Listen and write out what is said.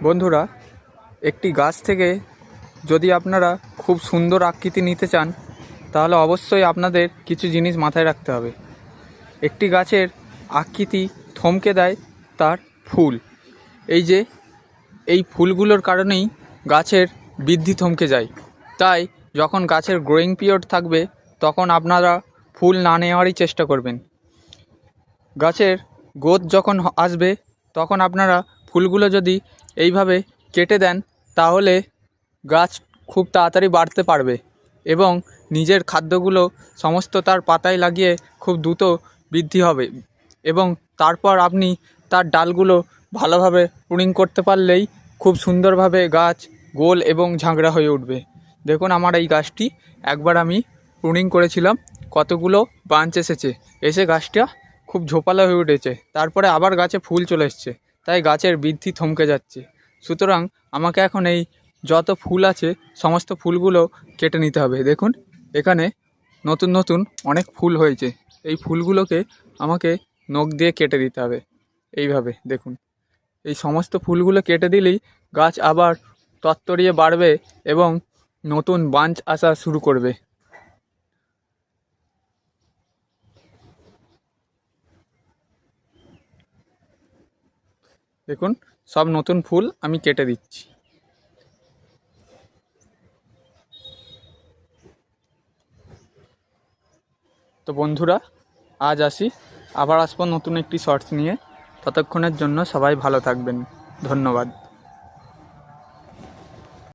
বন্ধুরা, একটি গাছ থেকে যদি আপনারা খুব সুন্দর আকৃতি নিতে চান তাহলে অবশ্যই আপনাদের কিছু জিনিস মাথায় রাখতে হবে। একটি গাছের আকৃতি থমকে দেয় তার ফুল। এই ফুলগুলোর কারণেই গাছের বৃদ্ধি থমকে যায়। তাই যখন গাছের গ্রোয়িং পিরিয়ড থাকবে তখন আপনারা ফুল না নেওয়ারই চেষ্টা করবেন। গাছের গ্রোথ যখন আসবে তখন আপনারা ফুলগুলো যদি এইভাবে কেটে দেন তাহলে গাছ খুব তাড়াতাড়ি বাড়তে পারবে এবং নিজের খাদ্যগুলো সমস্ত তার পাতায় লাগিয়ে খুব দ্রুত বৃদ্ধি হবে এবং তারপর আপনি তার ডালগুলো ভালোভাবে প্রুনিং করতে পারলেই খুব সুন্দরভাবে গাছ গোল এবং ঝাঁকড়া হয়ে উঠবে। দেখুন, আমার এই গাছটি একবার আমি প্রুনিং করেছিলাম, কতগুলো ব্রাঞ্চ এসে গাছটা খুব ঝোপালো হয়ে উঠেছে। তারপরে আবার গাছে ফুল চলে এসছে, তাই গাছের বৃদ্ধি থমকে যাচ্ছে। সুতরাং আমাকে এখন এই যত ফুল আছে সমস্ত ফুলগুলো কেটে নিতে হবে। দেখুন, এখানে নতুন নতুন অনেক ফুল হয়েছে। এই ফুলগুলোকে আমাকে নখ দিয়ে কেটে দিতে হবে। এইভাবে দেখুন, এই সমস্ত ফুলগুলো কেটে দিলেই গাছ আবার তত্তরিয়ে বাড়বে এবং নতুন ব্রাঞ্চ আসা শুরু করবে। দেখুন, সব নতুন ফুল আমি কেটে দিচ্ছি। তো বন্ধুরা, আজ আসি, আবার আসবো নতুন একটি শর্টস নিয়ে। ততক্ষণের জন্য সবাই ভালো থাকবেন। ধন্যবাদ।